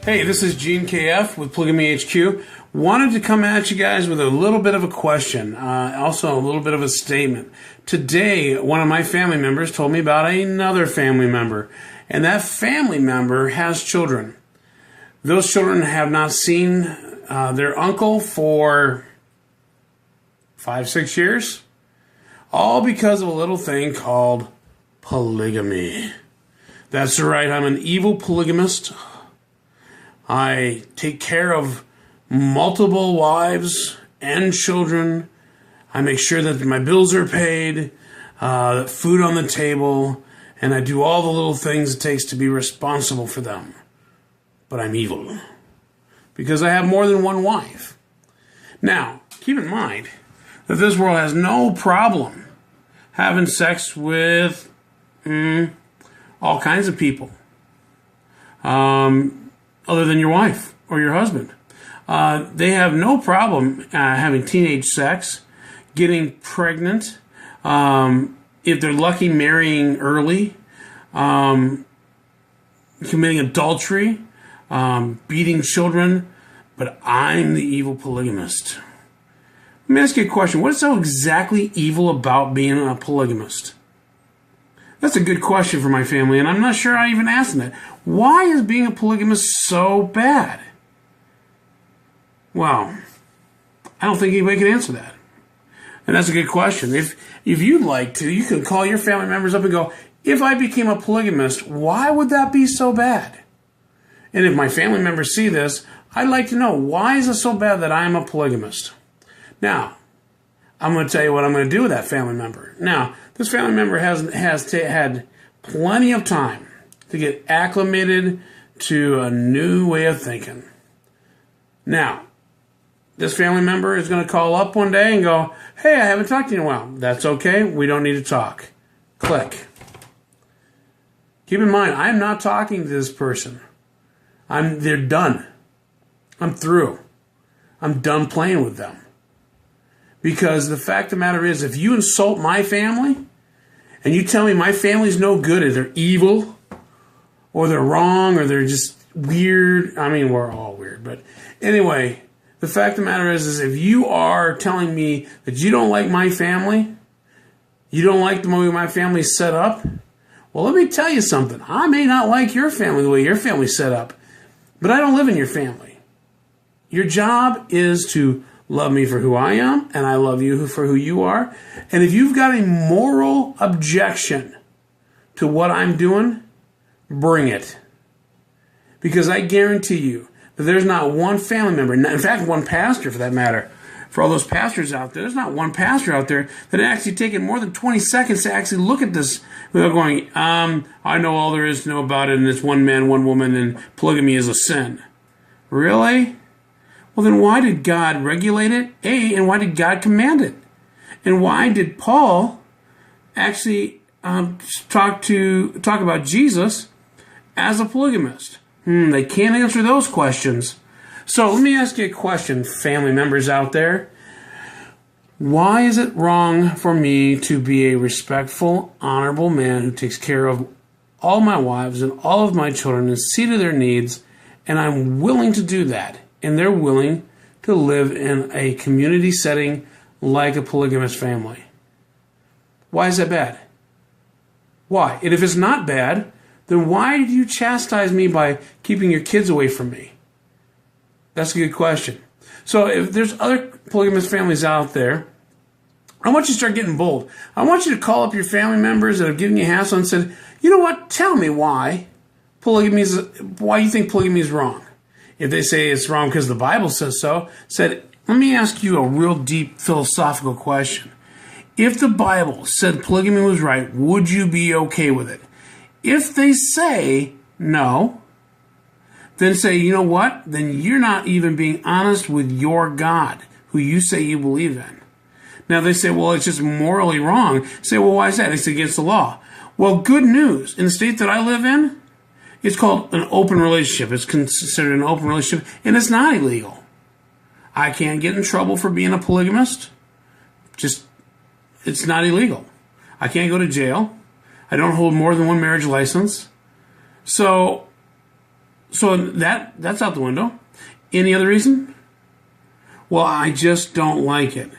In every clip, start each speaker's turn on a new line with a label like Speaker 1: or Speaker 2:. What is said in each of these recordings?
Speaker 1: Hey, this is Gene KF with Polygamy HQ. Wanted to come at you guys with a little bit of a question, also a little bit of a statement. Today, one of my family members told me about another family member, and that family member has children. Those children have not seen their uncle for 5-6 years, all because of a little thing called polygamy. That's right, I'm an evil polygamist. I take care of multiple wives and children. I make sure that my bills are paid, food on the table, and I do all the little things it takes to be responsible for them. But I'm evil because I have more than one wife. Now, keep in mind that this world has no problem having sex with all kinds of people. Other than your wife or your husband. They have no problem having teenage sex, getting pregnant, if they're lucky, marrying early, committing adultery, beating children, but I'm the evil polygamist. Let me ask you a question. What is so exactly evil about being a polygamist? That's a good question for my family, and I'm not sure I even asked them that. Why is being a polygamist so bad? Well, I don't think anybody can answer that. And that's a good question. If you'd like to, you can call your family members up and go, if I became a polygamist, why would that be so bad? And if my family members see this, I'd like to know, why is it so bad that I'm a polygamist? Now, I'm going to tell you what I'm going to do with that family member. Now, this family member has had plenty of time to get acclimated to a new way of thinking. Now, this family member is going to call up one day and go, hey, I haven't talked to you in a while. That's okay. We don't need to talk. Click. Keep in mind, I'm not talking to this person. They're done. I'm through. I'm done playing with them. Because the fact of the matter is, if you insult my family, and you tell me my family's no good, or they're evil, or they're wrong, or they're just weird. I mean, we're all weird. But anyway, the fact of the matter is if you are telling me that you don't like my family, you don't like the way my family's set up, well, let me tell you something. I may not like your family the way your family's set up, but I don't live in your family. Your job is to love me for who I am, and I love you for who you are. And if you've got a moral objection to what I'm doing, bring it. Because I guarantee you that there's not one family member, in fact, one pastor for that matter, for all those pastors out there, there's not one pastor out there that actually taken more than 20 seconds to actually look at this without going, I know all there is to know about it, and it's one man, one woman, and polygamy is a sin. Really? Well, then why did God regulate it? And why did God command it? And why did Paul actually talk about Jesus as a polygamist? They can't answer those questions. So let me ask you a question, family members out there. Why is it wrong for me to be a respectful, honorable man who takes care of all my wives and all of my children and see to their needs, and I'm willing to do that? And they're willing to live in a community setting like a polygamous family. Why is that bad? Why? And if it's not bad, then why do you chastise me by keeping your kids away from me? That's a good question. So if there's other polygamous families out there, I want you to start getting bold. I want you to call up your family members that have given you hassle and said, you know what, tell me why you think polygamy is wrong. If they say it's wrong because the Bible says so, said, let me ask you a real deep philosophical question. If the Bible said polygamy was right, would you be okay with it? If they say no, then say, you know what? Then you're not even being honest with your God, who you say you believe in. Now they say, well, it's just morally wrong. Say, well, why is that? It's against the law. Well, good news. In the state that I live in, it's called an open relationship. It's considered an open relationship, and it's not illegal. I can't get in trouble for being a polygamist. It's not illegal. I can't go to jail. I don't hold more than one marriage license. So So that's out the window. Any other reason? Well, I just don't like it.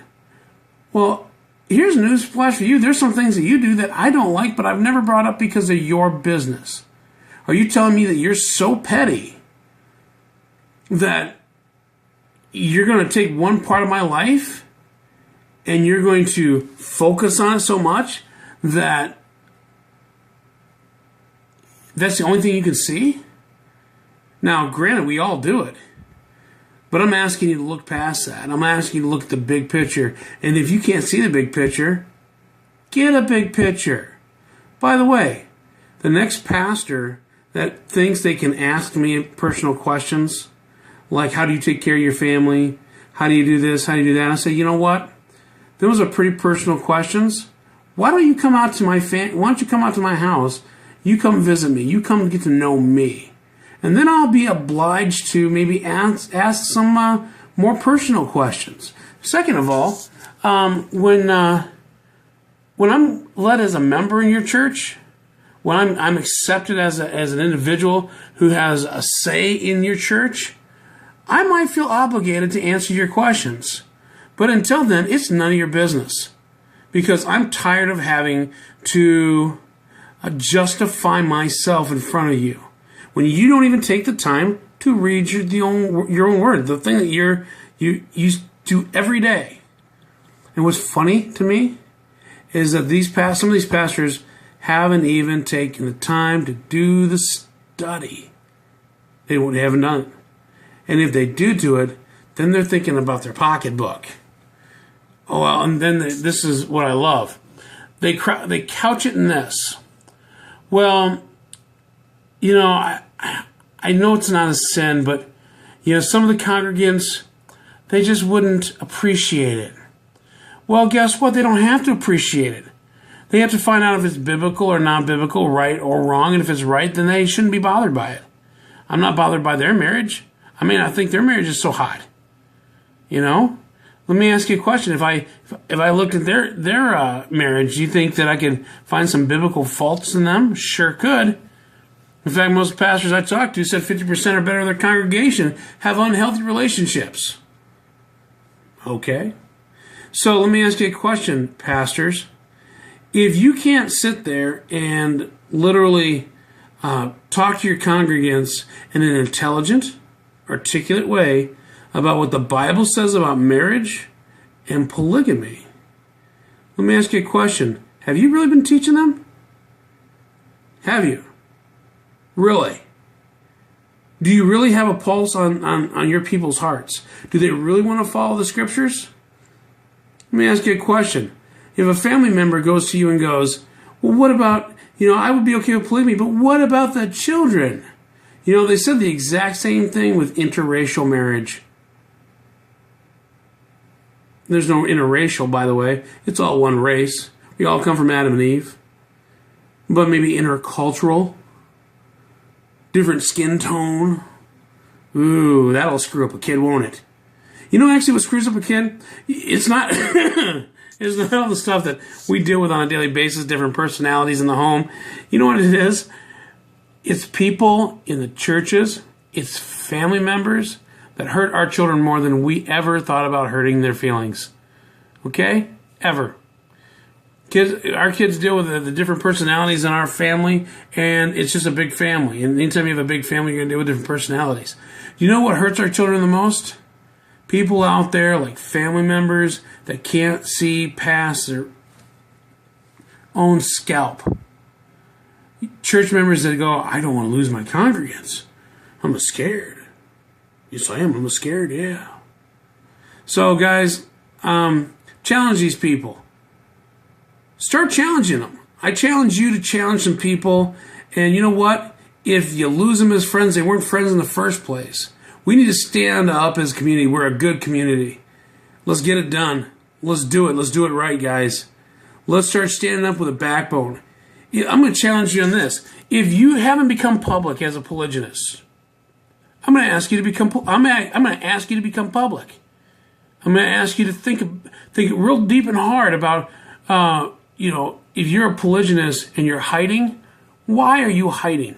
Speaker 1: Well, here's a news flash for you. There's some things that you do that I don't like, but I've never brought up because of your business. Are you telling me that you're so petty that you're going to take one part of my life and you're going to focus on it so much that that's the only thing you can see? Now, granted, we all do it. But I'm asking you to look past that. I'm asking you to look at the big picture. And if you can't see the big picture, get a big picture. By the way, the next pastor that thinks they can ask me personal questions, like how do you take care of your family? How do you do this? How do you do that? I say, you know what? Those are pretty personal questions. Why don't you come out to my Why don't you come out to my house? You come visit me. You come get to know me. And then I'll be obliged to maybe ask some more personal questions. Second of all, when I'm led as a member in your church, when I'm accepted as an individual who has a say in your church, I might feel obligated to answer your questions. But until then, it's none of your business. Because I'm tired of having to justify myself in front of you when you don't even take the time to read your own word, the thing that you do every day. And what's funny to me is that some of these pastors haven't even taken the time to do the study. They haven't done it. And if they do it, then they're thinking about their pocketbook. Oh, well, and then this is what I love. They couch it in this. Well, you know, I know it's not a sin, but, you know, some of the congregants, they just wouldn't appreciate it. Well, guess what? They don't have to appreciate it. They have to find out if it's biblical or non-biblical, right or wrong, and if it's right, then they shouldn't be bothered by it. I'm not bothered by their marriage. I mean, I think their marriage is so hot. You know? Let me ask you a question. If I looked at their marriage, do you think that I could find some biblical faults in them? Sure could. In fact, most pastors I talked to said 50% or better of their congregation have unhealthy relationships. Okay. So let me ask you a question, pastors. If you can't sit there and literally talk to your congregants in an intelligent, articulate way about what the Bible says about marriage and polygamy, let me ask you a question. Have you really been teaching them? Have you? Really? Do you really have a pulse on your people's hearts? Do they really want to follow the scriptures? Let me ask you a question. If a family member goes to you and goes, well, what about, you know, I would be okay with polygamy, but what about the children? You know, they said the exact same thing with interracial marriage. There's no interracial, by the way. It's all one race. We all come from Adam and Eve. But maybe intercultural. Different skin tone. Ooh, that'll screw up a kid, won't it? You know actually what screws up a kid? It's not it's not all the stuff that we deal with on a daily basis, different personalities in the home. You know what it is? It's people in the churches, it's family members that hurt our children more than we ever thought about hurting their feelings. Okay? Ever. Our kids deal with the different personalities in our family, and it's just a big family. And anytime you have a big family, you're going to deal with different personalities. You know what hurts our children the most? People out there, like family members, that can't see past their own scalp. Church members that go, I don't want to lose my congregants. I'm scared. Yes, I am. I'm scared, yeah. So, guys, challenge these people. Start challenging them. I challenge you to challenge some people. And you know what? If you lose them as friends, they weren't friends in the first place. We need to stand up as a community. We're a good community. Let's get it done. Let's do it. Let's do it right, guys. Let's start standing up with a backbone. I'm going to challenge you on this. If you haven't become public as a polygynist, I'm going to ask you to become. I'm going to ask you to become public. I'm going to ask you to think real deep and hard about. You know, if you're a polygynist and you're hiding, why are you hiding?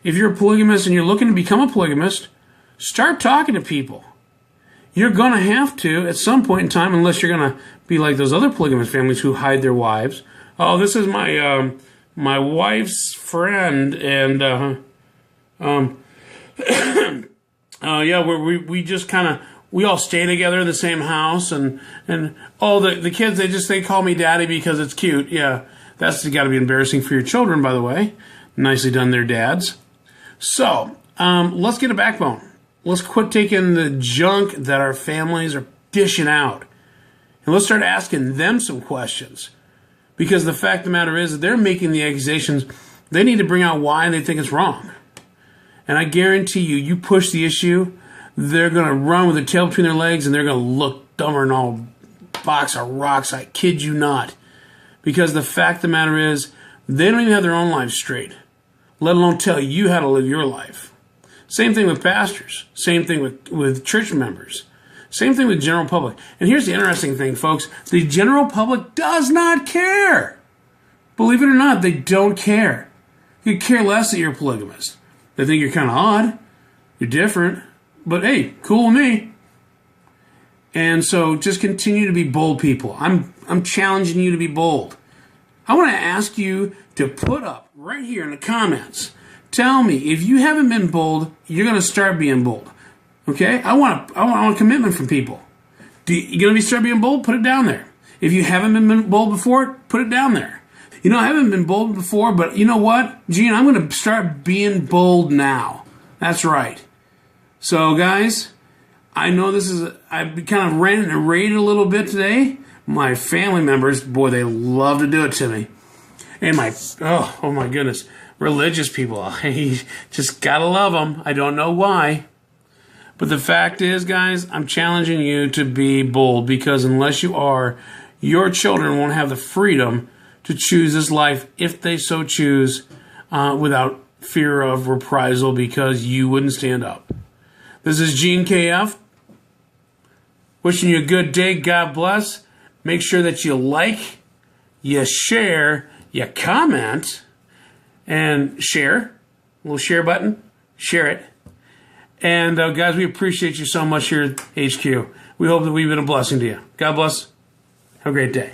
Speaker 1: if you're a polygamist and you're looking to become a polygamist, start talking to people. You're going to have to at some point in time, unless you're going to be like those other polygamous families who hide their wives. Oh, this is my wife's friend, and yeah, we just kind of, we all stay together in the same house, and oh, the kids, they call me daddy because it's cute. Yeah, that's got to be embarrassing for your children, by the way. Nicely done there, dads. So let's get a backbone. Let's quit taking the junk that our families are dishing out, and let's start asking them some questions. Because the fact of the matter is that they're making the accusations. They need to bring out why they think it's wrong. And I guarantee you, you push the issue, they're going to run with their tail between their legs, and they're going to look dumber than all box of rocks. I kid you not. Because the fact of the matter is, they don't even have their own lives straight, let alone tell you how to live your life. Same thing with pastors. Same thing with church members. Same thing with general public. And here's the interesting thing, folks. The general public does not care. Believe it or not, they don't care. You care less that you're a polygamist. They think you're kind of odd. You're different. But hey, cool with me. And so just continue to be bold, people. I'm challenging you to be bold. I want to ask you to put up right here in the comments. Tell me, if you haven't been bold, you're going to start being bold. Okay? I want a commitment from people. You going to start being bold? Put it down there. If you haven't been bold before, put it down there. You know, I haven't been bold before, but you know what, Gene? I'm going to start being bold now. That's right. So, guys, I know I've kind of ranted and raved a little bit today. My family members, boy, they love to do it to me. And oh my goodness, religious people, you just gotta love them. I don't know why. But the fact is, guys, I'm challenging you to be bold, because unless you are, your children won't have the freedom to choose this life if they so choose, without fear of reprisal because you wouldn't stand up. This is Gene KF. Wishing you a good day. God bless. Make sure that you like, you share, you comment, and share. A little share button. Share it. And guys, we appreciate you so much here at HQ. We hope that we've been a blessing to you. God bless. Have a great day.